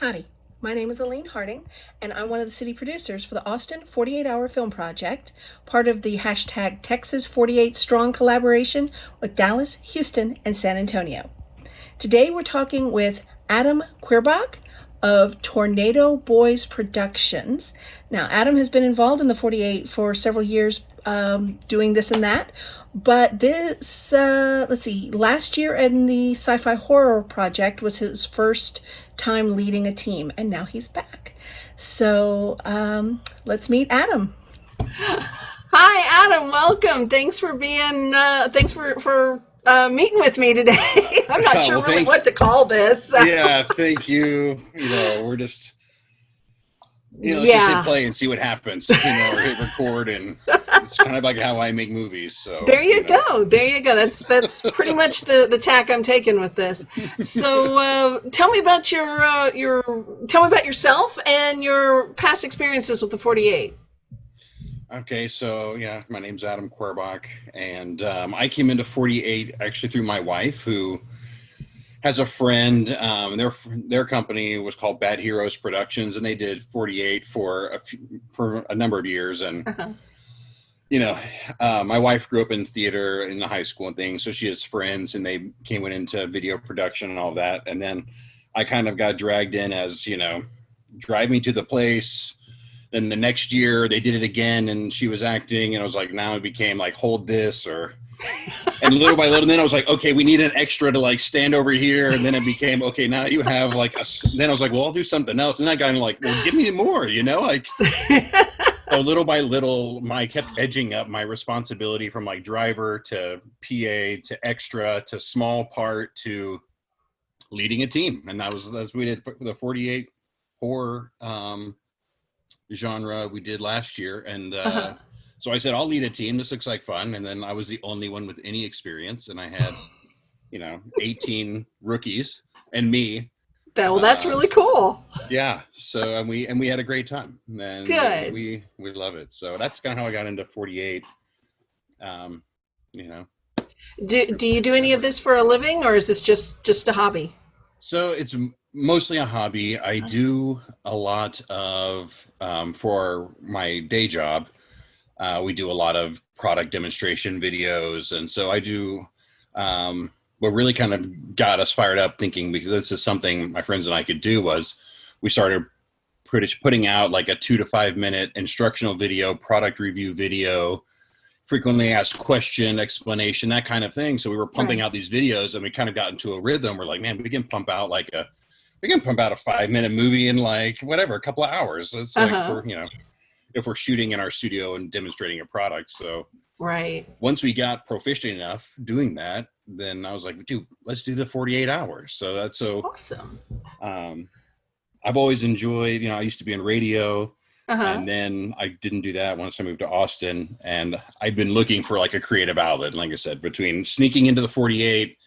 Howdy, my name is Elaine Harding, and I'm one of the city producers for the Austin 48-Hour Film Project, part of the hashtag Texas 48 Strong collaboration with Dallas, Houston, and San Antonio. Today we're talking with Adam Querbach of Tornado Boyz Productions. Now, Adam has been involved in the 48 for several years, doing this and that, but this, last year in the sci-fi horror project was his first time leading a team, and now he's back. So let's meet Adam. Hi, Adam. Welcome. Thanks for being. Thanks for meeting with me today. I'm not sure really what to call this. So. Yeah, thank you. We're just. Let's just hit play and see what happens. Or hit record, and it's kind of like how I make movies. So there you go. There you go. That's pretty much the tack I'm taking with this. So tell me about tell me about yourself and your past experiences with the 48. Okay, so my name's Adam Querbach, and I came into 48 actually through my wife, who has a friend. Their company was called Bad Heroes Productions, and they did 48 for a number of years. And my wife grew up in theater in the high school and things, so she has friends, and they came into video production and all that. And then I kind of got dragged in as drive me to the place. Then the next year they did it again, and she was acting, and I was like, now it became like, hold this, and little by little, and then I was like, okay, we need an extra to like stand over here. And then it became, okay, now you have like then I was like, well, I'll do something else. And that guy like, well, give me more, like. So little by little, I kept edging up my responsibility from like driver to PA to extra to small part to leading a team. And that's we did the 48 horror genre we did last year. And so I said, I'll lead a team. This looks like fun. And then I was the only one with any experience. And I had, 18 rookies and me. Well, that's really cool. Yeah. So, and we had a great time. And good. We love it. So that's kind of how I got into 48. Do you do any of this for a living, or is this just a hobby? So it's mostly a hobby. I do a lot of, for my day job, we do a lot of product demonstration videos. And so I do, what really kind of got us fired up thinking, because this is something my friends and I could do, was we started putting out like a 2 to 5 minute instructional video, product review video, frequently asked question, explanation, that kind of thing. So we were pumping out these videos, and we kind of got into a rhythm. We're like, man, we can pump out a 5-minute movie in like whatever, a couple of hours. It's like if we're shooting in our studio and demonstrating a product. So once we got proficient enough doing that, then I was like, dude, let's do the 48 hours. So that's so awesome. I've always enjoyed, I used to be in radio, and then I didn't do that once I moved to Austin, and I've been looking for like a creative outlet. Like I said, between sneaking into the 48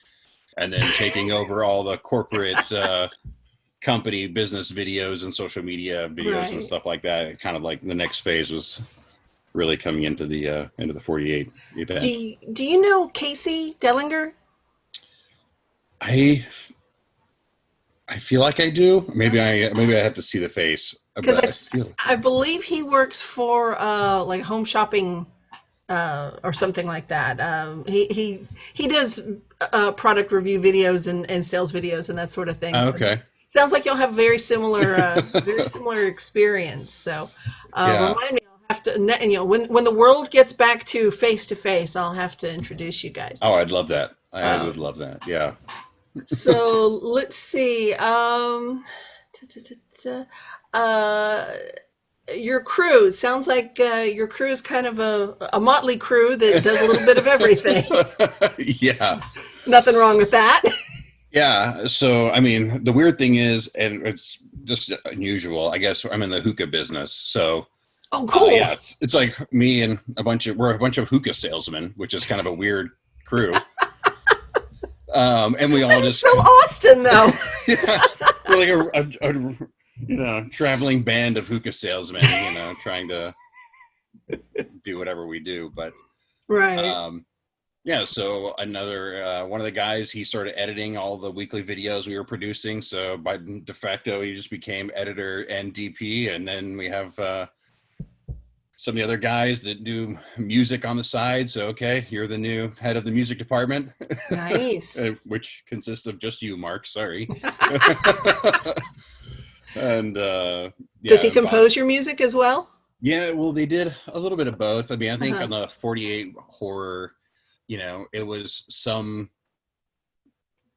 and then taking over all the corporate company business videos and social media videos and stuff like that, kind of like the next phase was really coming into the 48 event. Do you know Casey Dellinger? I feel like I do. Maybe I have to see the face. Because I believe he works for like Home Shopping or something like that. He does product review videos and sales videos and that sort of thing. Okay. So sounds like you'll have very similar experience. So remind me. Have to, when the world gets back to face, I'll have to introduce you guys. Oh, I'd love that. I would love that. Yeah. So let's see. Your crew sounds like your crew is kind of a motley crew that does a little bit of everything. Yeah. Nothing wrong with that. Yeah. So, I mean, the weird thing is, and it's just unusual, I guess I'm in the hookah business. So, oh, cool. Yeah, it's like me and we're a bunch of hookah salesmen, which is kind of a weird crew. And we all that just so Austin though. Yeah, we're like a traveling band of hookah salesmen, trying to do whatever we do. But Yeah, so another one of the guys, he started editing all the weekly videos we were producing. So by de facto, he just became editor and DP. And then we have some of the other guys that do music on the side. So okay, you're the new head of the music department, Nice. which consists of just you, Mark. Sorry. And Does he yeah, compose your music as well? yeah, well, they did a little bit of both. I mean, I think Uh-huh. on the 48 horror, it was some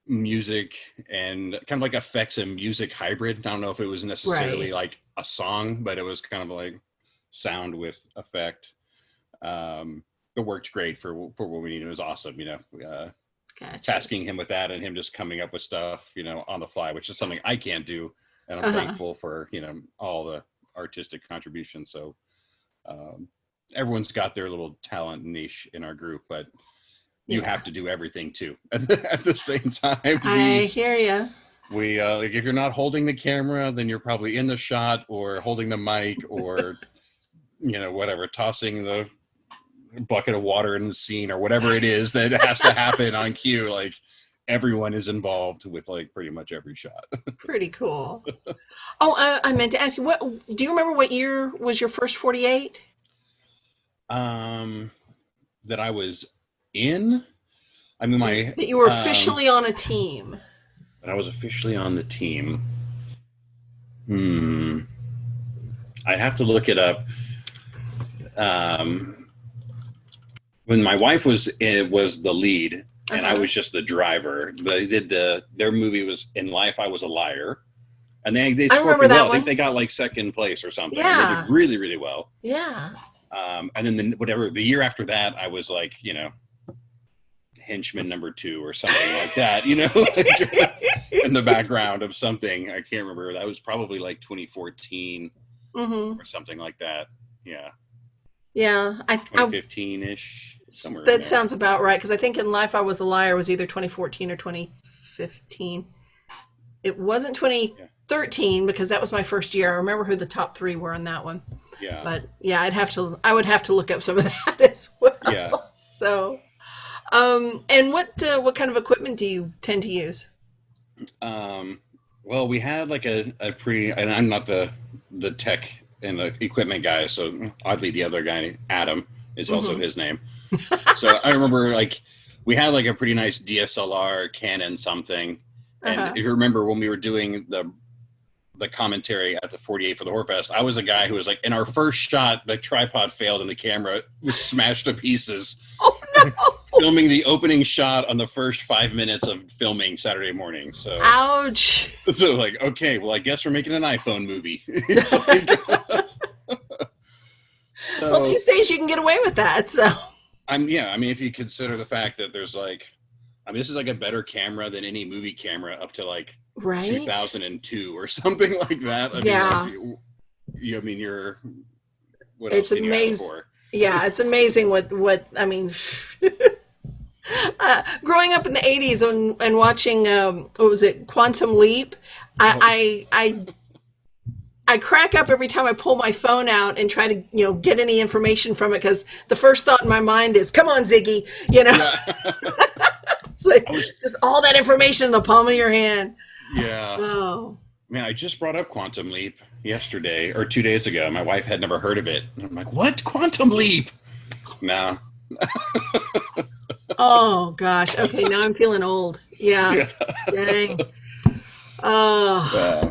music and kind of like effects and music hybrid. I don't know if it was necessarily Right. like a song, but it was kind of like sound with effect. It worked great for what we needed. It was awesome, Gotcha. tasking him with that and him just coming up with stuff, on the fly, which is something I can't do. And I'm Uh-huh. thankful for, all the artistic contributions. So everyone's got their little talent niche in our group, but you Yeah. have to do everything too. At the same time, I hear you. we like if you're not holding the camera, then you're probably in the shot or holding the mic or whatever, tossing the bucket of water in the scene or whatever it is that has to happen on cue. Like everyone is involved with like pretty much every shot. Pretty cool. Oh, I meant to ask you, what do you remember what year was your first 48? um that I was in. I mean, my That you were officially on a team? that I was officially on the team. I'd have to look it up. Um, when my wife was the lead, and I Uh-huh. was just the driver. They did their movie was In Life I Was a Liar, and they I scored remember pretty that well. I think one. they got like second place or something. And they Yeah. did really really well. Yeah. And then the year after that, I was like henchman number 2 or something like that. Like in the background of something. I can't remember. That was probably like 2014 Mm-hmm. or something like that. Yeah, Yeah. I 2015-ish, somewhere in that there. sounds about right because I think In Life I Was a Liar was either 2014 or 2015. It wasn't Yeah. 2013 because that was my first year. I remember who the top 3 were in that one. Yeah. But yeah, I would have to look up some of that as well. Yeah. So, and what kind of equipment do you tend to use? Well, we had like a pretty, and I'm not the tech and the equipment guy, so oddly the other guy, Adam, is also Hmm. his name. So I remember like we had like a pretty nice DSLR Canon something, and Uh-huh. if you remember when we were doing the commentary at the 48 for the Horror Fest, I was a guy who was like, in our first shot, the tripod failed and the camera was smashed to pieces. Oh no! Filming the opening shot on the first 5 minutes of filming Saturday morning. So, Ouch! like, okay, well, I guess we're making an iPhone movie. It's like, Well, so these days you can get away with that. So, I mean, if you consider the fact that there's like, I mean, this is like a better camera than any movie camera up to like right? 2002 or something like that. I Yeah. mean, I mean, what else It's can you ask amazing. for? Yeah, it's amazing what I mean. Growing up in the 80s and watching what was it, Quantum Leap, Oh, I crack up every time I pull my phone out and try to get any information from it because the first thought in my mind is, "Come on, Ziggy," yeah. It's like I was, just all that information in the palm of your hand. yeah. Oh, Man, I just brought up Quantum Leap yesterday or 2 days ago. My wife had never heard of it. And I'm like, what? Quantum Leap? No. oh gosh. Okay, now I'm feeling old. Yeah. Yeah. Dang. Oh. Uh,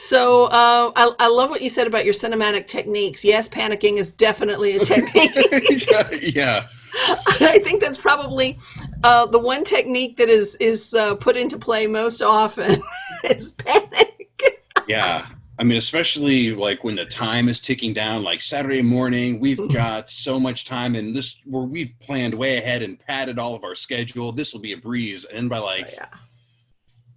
So I love what you said about your cinematic techniques. Yes, panicking is definitely a technique. yeah. I think that's probably the one technique that is put into play most often is panic. Yeah. I mean, especially like when the time is ticking down, like Saturday morning, we've got so much time and we've planned way ahead and padded all of our schedule. This will be a breeze. And then by Oh, like yeah.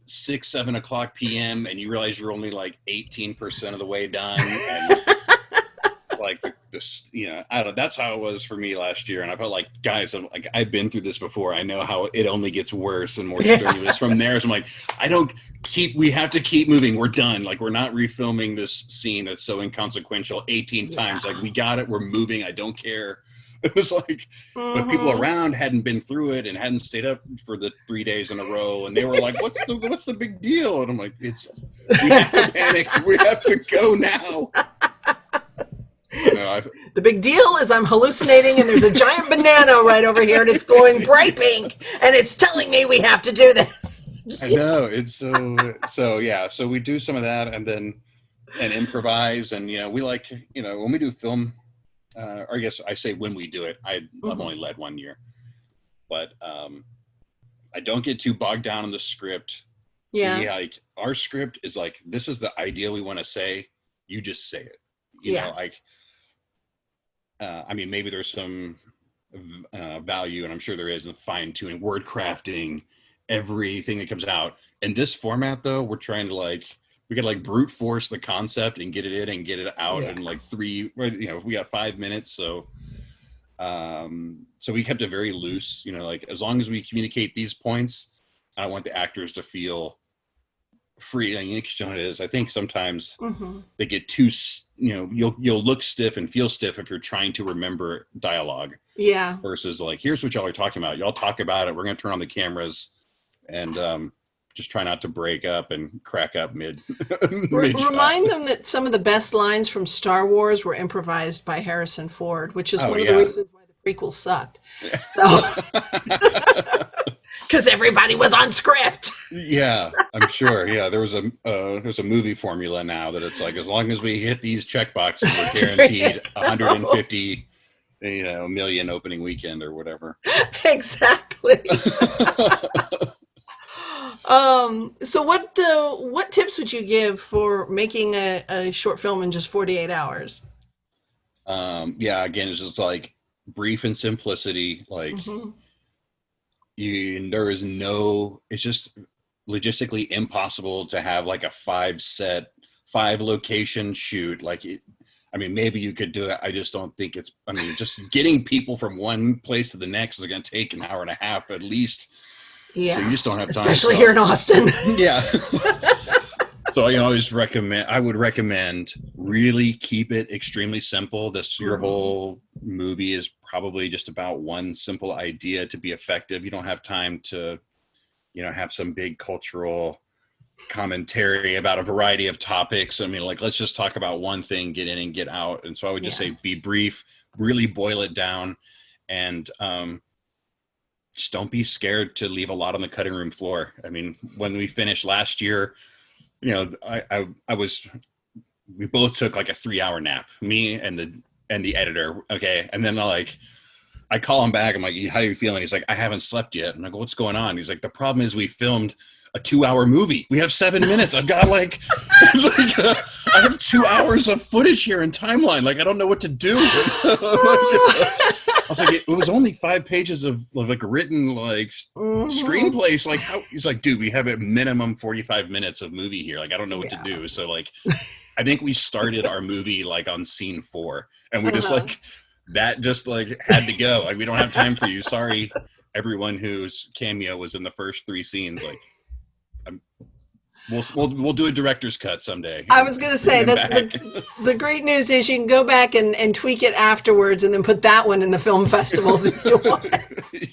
6-7 o'clock PM and you realize you're only like 18% of the way done. And like this, I don't know. That's how it was for me last year. And I felt like, guys, I've been through this before. I know how it only gets worse and more strenuous from there. So I'm like, we have to keep moving. We're done. Like, we're not refilming this scene that's so inconsequential 18 times. Like, we got it. We're moving. I don't care. It was like, but people Mm-hmm. around hadn't been through it and hadn't stayed up for the 3 days in a row, and they were like, what's the big deal? And I'm like, we have to panic. We have to go now. The big deal is I'm hallucinating and there's a giant banana right over here and it's glowing bright pink and it's telling me we have to do this. I know, it's so yeah. So we do some of that and improvise, and we like, when we do film, or I guess I say when we do it. I've only led 1 year, but I don't get too bogged down in the script. Yeah. Our script is like, this is the idea we want to say. You just say it. I mean, maybe there's some value, and I'm sure there is, in fine tuning, word crafting, everything that comes out. In this format, though, we're trying to we could brute force the concept and get it in and get it out in we got 5 minutes. So we kept it very loose, as long as we communicate these points, I want the actors to feel free. I mean, it is, I think sometimes they get too, you'll look stiff and feel stiff if you're trying to remember dialogue. Yeah. Versus here's what y'all are talking about. Y'all talk about it. We're going to turn on the cameras and just try not to break up and crack up mid. Remind them that some of the best lines from Star Wars were improvised by Harrison Ford, which is one of the reasons why the prequels sucked. So. Because everybody was on script. Yeah, I'm sure. Yeah, there's a movie formula now that it's like, as long as we hit these check boxes, we're guaranteed 150 million opening weekend or whatever. Exactly. So what tips would you give for making a short film in just 48 hours? Again, it's just brief and simplicity. It's just logistically impossible to have a 5 location shoot. Maybe you could do it. I just don't think just getting people from one place to the next is going to take an hour and a half at least. Yeah. So you just don't have time. Especially here in Austin. Yeah. So I would recommend really keep it extremely simple. Your whole movie is probably just about one simple idea to be effective. You don't have time to, have some big cultural commentary about a variety of topics. I mean, let's just talk about one thing, get in and get out. And so I would just say, be brief, really boil it down, and just don't be scared to leave a lot on the cutting room floor. I mean, when we finished last year, we both took a 3-hour nap, me and the editor. Okay. And then I call him back. I'm like, how are you feeling? He's like, I haven't slept yet. I'm like, what's going on? He's like, the problem is we filmed a 2-hour movie. We have 7 minutes. I've got I have 2 hours of footage here in timeline. I don't know what to do. I was like, it was only 5 pages of written screenplays. How? He's like, dude, we have a minimum 45 minutes of movie here. I don't know what to do. So I think we started our movie on scene 4, and we just that just had to go. We don't have time for you. Sorry, everyone whose cameo was in the first 3 scenes. We'll do a director's cut someday. I was going to say that the great news is you can go back and tweak it afterwards and then put that one in the film festivals if you want.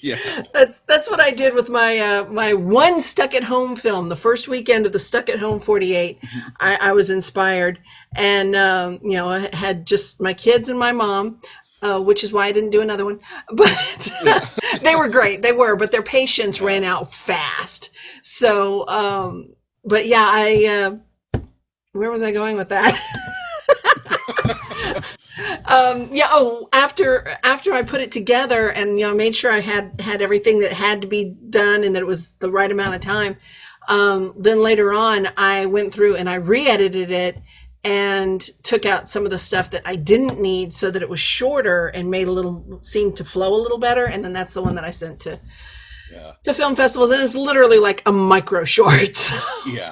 Yeah. That's what I did with my my one Stuck at Home film. The first weekend of the Stuck at Home 48, I was inspired, and I had just my kids and my mom. Which is why I didn't do another one, but they were great. They were, but their patience ran out fast. So, but yeah, where was I going with that? After I put it together and made sure I had everything that had to be done and that it was the right amount of time. Then later on, I went through and I re-edited it and took out some of the stuff that I didn't need so that it was shorter and seemed to flow a little better. And then that's the one that I sent to film festivals. And it's literally a micro short. Yeah.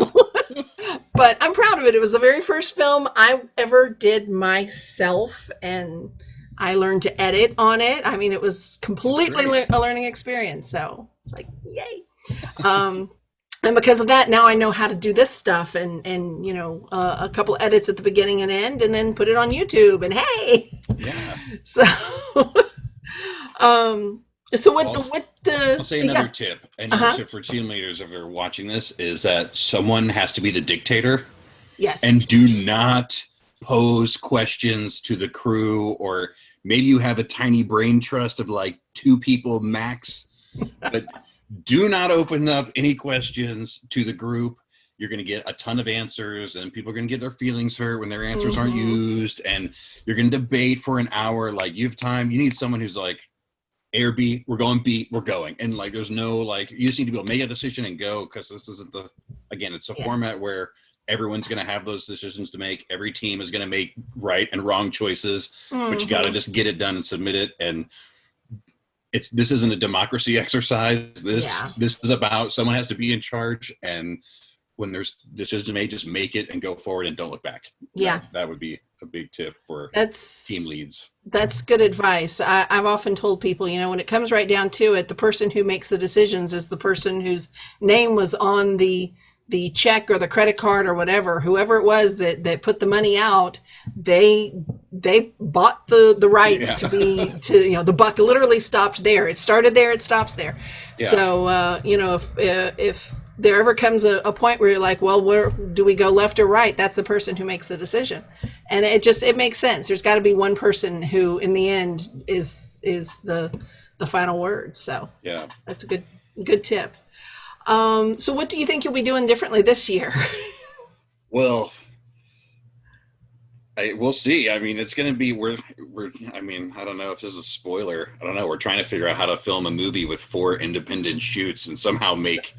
But I'm proud of it. It was the very first film I ever did myself, and I learned to edit on it. I mean, it was completely a learning experience. So it's yay. And because of that, now I know how to do this stuff and a couple edits at the beginning and end, and then put it on YouTube, and hey. Yeah. So So I'll, what I'll say yeah. another tip. Another Uh-huh. tip for team leaders if they're watching this is that someone has to be the dictator and Yes. do not pose questions to the crew, or maybe you have a tiny brain trust of like two people max, but do not open up any questions to the group. You're going to get a ton of answers, and people are going to get their feelings hurt when their answers aren't Mm-hmm. used, and you're going to debate for an hour. Like, you have time. You need someone who's like, air B, we're going B, we're going. And like, there's no like, you just need to be able to make a decision and go, because this isn't the, again, it's a Yeah. format where everyone's going to have those decisions to make. Every team is going to make right and wrong choices, but you got to Mm-hmm. just get it done and submit it. And this isn't a democracy exercise. Yeah. This is about someone has to be in charge, and when there's decisions made, just make it and go forward and don't look back. Yeah. That would be a big tip for team That's leads. That's good advice. I've often told people, when it comes right down to it, the person who makes the decisions is the person whose name was on the check or the credit card or whatever. Whoever it was that put the money out, they bought the rights to be to the buck literally stopped there. It started there, it stops there. Yeah. So if there ever comes a point where you're like, well, where do we go, left or right? That's the person who makes the decision. And it makes sense. There's got to be one person who in the end is the final word. So Yeah. that's a good tip. So what do you think you'll be doing differently this year? Well, we'll see. I mean, it's going to be, I mean, I don't know if this is a spoiler. I don't know. We're trying to figure out how to film a movie with 4 independent shoots and somehow make,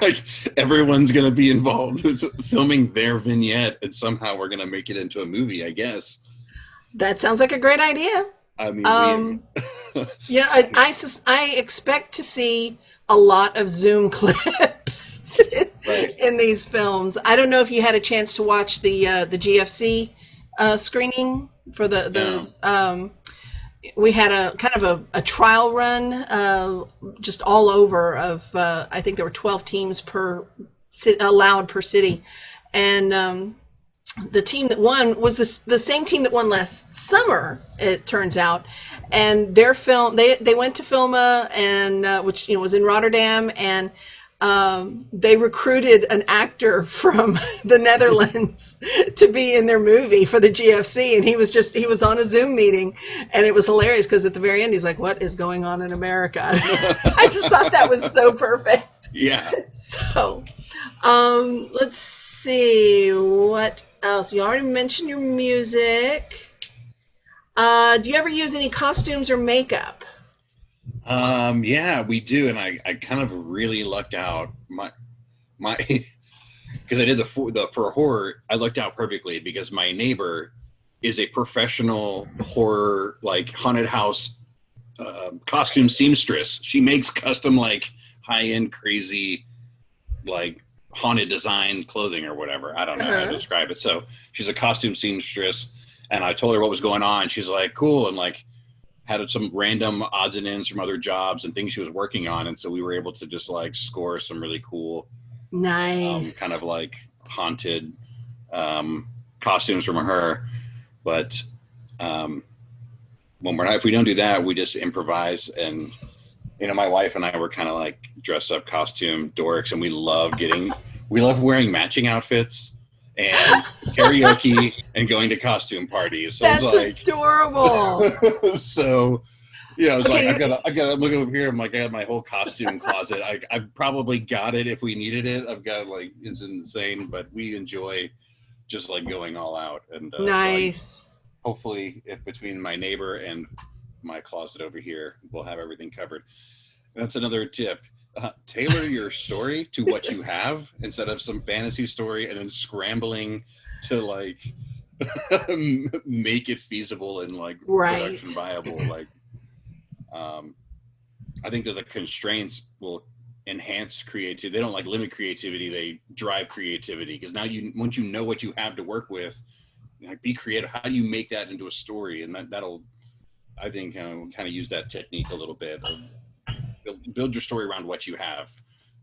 like, everyone's going to be involved with filming their vignette, and somehow we're going to make it into a movie, I guess. That sounds like a great idea. I mean, I expect to see a lot of Zoom clips right. in these films. I don't know if you had a chance to watch the GFC screening for we had a kind of a trial run just all over of I think there were 12 teams allowed per city, and the team that won was the same team that won last summer, it turns out. And their film, they went to Filma, and which was in Rotterdam, and they recruited an actor from the Netherlands to be in their movie for the GFC, and he was on a Zoom meeting, and it was hilarious because at the very end he's like, "What is going on in America?" I just thought that was so perfect. Yeah. So, let's see what else. You already mentioned your music. Do you ever use any costumes or makeup? Yeah, we do, and I kind of really lucked out. My because I did for horror, I lucked out perfectly because my neighbor is a professional horror, like, haunted house costume seamstress. She makes custom, like, high-end crazy, like, haunted design clothing or whatever. I don't know how to describe it. So she's a costume seamstress, and I told her what was going on. She's like, cool, and like had some random odds and ends from other jobs and things she was working on, and so we were able to just like score some really cool, nice, kind of like haunted costumes from her. But if we don't do that, we just improvise. And my wife and I were kind of like dress up costume dorks, and we love wearing matching outfits and karaoke and going to costume parties. So that's like, adorable. So I was like, I gotta look over here. I'm like, I have my whole costume closet. I probably got it if we needed it. I've got, like, it's insane, but we enjoy just like going all out. And nice. So hopefully, if between my neighbor and my closet over here, we'll have everything covered. That's another tip. Tailor your story to what you have instead of some fantasy story and then scrambling to like make it feasible and like production viable. Like, I think that the constraints will enhance creativity. They don't like limit creativity; they drive creativity, because now once you know what you have to work with, like, be creative. How do you make that into a story? And that'll, I think, kind of use that technique a little bit. Build your story around what you have,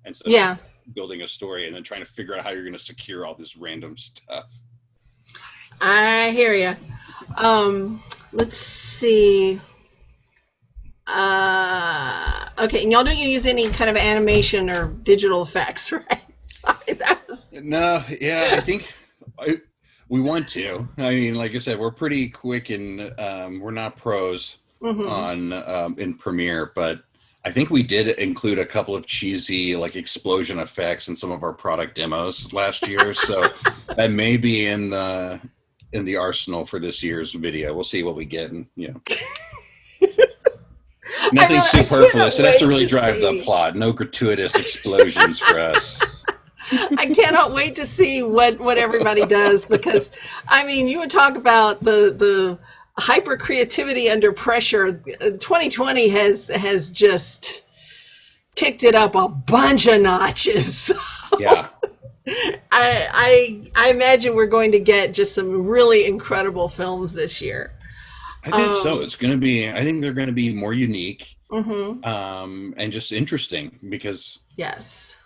instead of building a story and then trying to figure out how you're going to secure all this random stuff. I hear you. Let's see. Okay, and y'all don't use any kind of animation or digital effects, right? Sorry, that was. No, yeah, I think we want to. I mean, like I said, we're pretty quick and we're not pros Mm-hmm. on in Premiere, but I think we did include a couple of cheesy like explosion effects in some of our product demos last year. So that may be in the arsenal for this year's video. We'll see what we get, and nothing I cannot superfluous. It has to wait really to drive the see. plot. No gratuitous explosions for us. I cannot wait to see what everybody does, because I mean, you would talk about the hyper creativity under pressure. 2020 has just kicked it up a bunch of notches. Yeah. I imagine we're going to get just some really incredible films this year. I think so. Um, It's going to be, I think they're going to be more unique hmm and just interesting because, yes.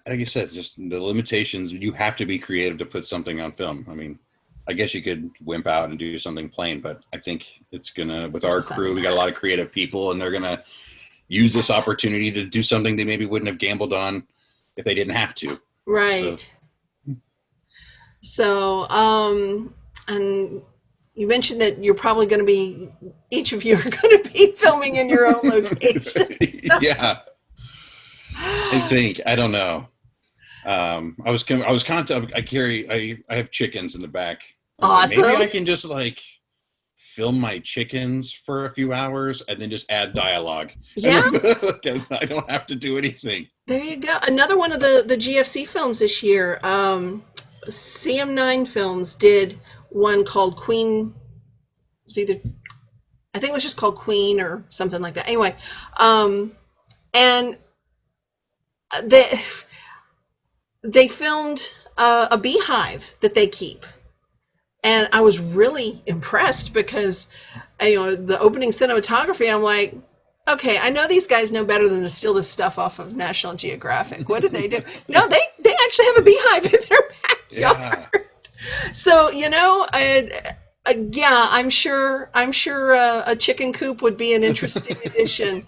like you said, just the limitations, you have to be creative to put something on film. I mean, I guess you could wimp out and do something plain, but I think it's going to, with our Just crew, we got a lot of creative people and they're going to use this opportunity to do something they maybe wouldn't have gambled on if they didn't have to. So, right. So, and you mentioned that you're probably going to be, each of you are going to be filming in your own location. So, yeah, I think, I don't know. I was kind of, I have chickens in the back. I was like, maybe I awesome. can just like film my chickens for a few hours and then just add dialogue. And Yeah, then I don't have to do anything. there you go. Another one of the GFC films this year. CM9 Films did one called Queen. It was either, I think it was just called Queen or something like that. Anyway, and they they filmed a beehive that they keep, and I was really impressed because, the opening cinematography. I'm like, okay, I know these guys know better than to steal this stuff off of National Geographic. What did they do? No, they actually have a beehive in their Yeah. backyard. So yeah, I'm sure a chicken coop would be an interesting addition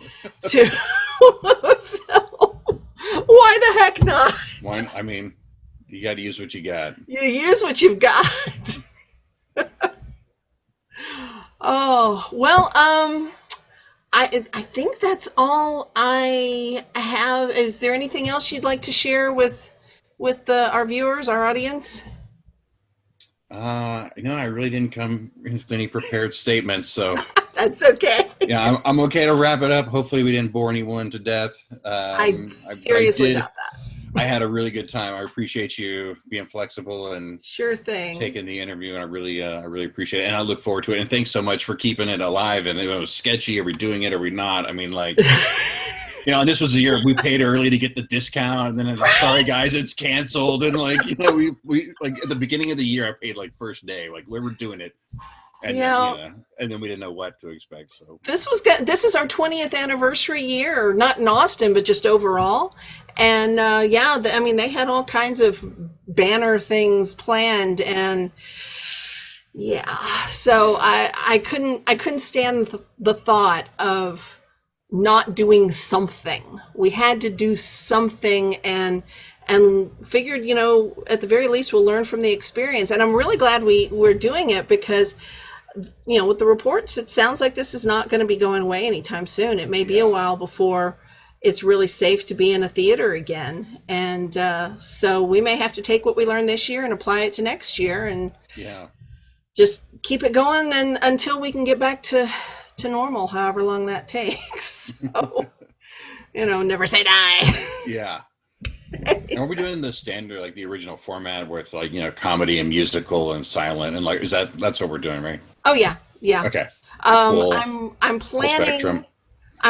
to a film. Why the heck not? One, I mean, you got to use what you got. You use what you've got. Oh well, I think that's all I have. Is there anything else you'd like to share with our viewers, our audience? I really didn't come with any prepared statements, so That's okay. yeah, I'm okay to wrap it up. Hopefully, we didn't bore anyone to death. I I seriously did. doubt that. I had a really good time. I appreciate you being flexible and Sure thing. taking the interview, and I really appreciate it, and I look forward to it. And thanks so much for keeping it alive. And it was sketchy. Are we doing it? Are we not? I mean, like, and this was the year we paid early to get the discount, and then it's like, sorry Right. guys, it's canceled. And like, we like at the beginning of the year, I paid like first day, like we were doing it, and then Yeah. and then we didn't know what to expect. So This was good. This is our 20th anniversary year, not in Austin, but just overall. And yeah, I mean, they had all kinds of banner things planned, and yeah, so I couldn't stand the thought of not doing something. We had to do something, and figured, at the very least we'll learn from the experience. And I'm really glad we're doing it, because with the reports, it sounds like this is not going to be going away anytime soon. It may be a yeah, while before it's really safe to be in a theater again. And so we may have to take what we learned this year and apply it to next year, and yeah, just keep it going and until we can get back to normal, however long that takes. So, never say die. yeah. And are we doing the standard, like the original format with like, comedy and musical and silent, and like, that's what we're doing, right? Oh yeah, yeah. Okay. The I'm full spectrum.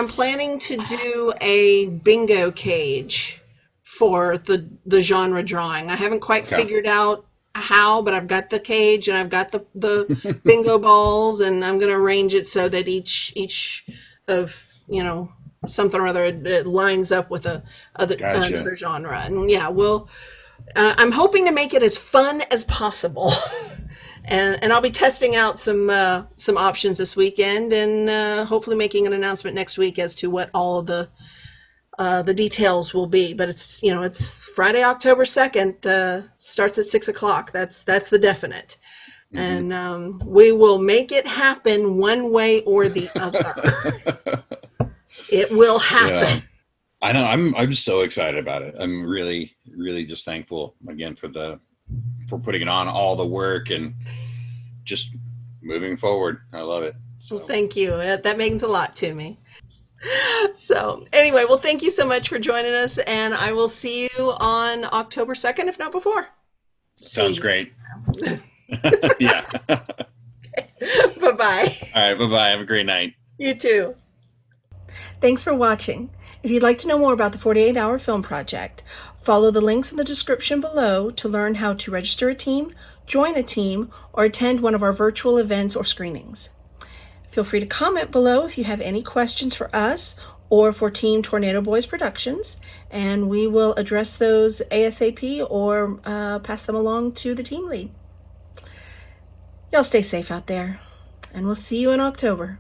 planning to do a bingo cage for the genre drawing. I haven't quite Okay. figured out how, but I've got the cage and I've got the bingo balls, and I'm going to arrange it so that each of, something or other, it lines up with Gotcha. another genre. And yeah, I'm hoping to make it as fun as possible. And I'll be testing out some options this weekend, and hopefully making an announcement next week as to what all of the details will be. But it's Friday, October 2nd, starts at 6 o'clock. That's the definite. Mhm. And we will make it happen one way or the other. It will happen. Yeah. I know. I'm so excited about it. I'm really, really just thankful again for putting it on, all the work, and just moving forward. I love it. Well, So thank you. That means a lot to me. So anyway, well, thank you so much for joining us, and I will see you on October 2nd, if not before. sounds See great. Yeah. you. Bye-bye. All right. Bye-bye. Have a great night. You too. Thanks for watching. If you'd like to know more about the 48-Hour Film Project, follow the links in the description below to learn how to register a team, join a team, or attend one of our virtual events or screenings. Feel free to comment below if you have any questions for us or for Team Tornado Boyz Productions, and we will address those ASAP or pass them along to the team lead. Y'all stay safe out there, and we'll see you in October.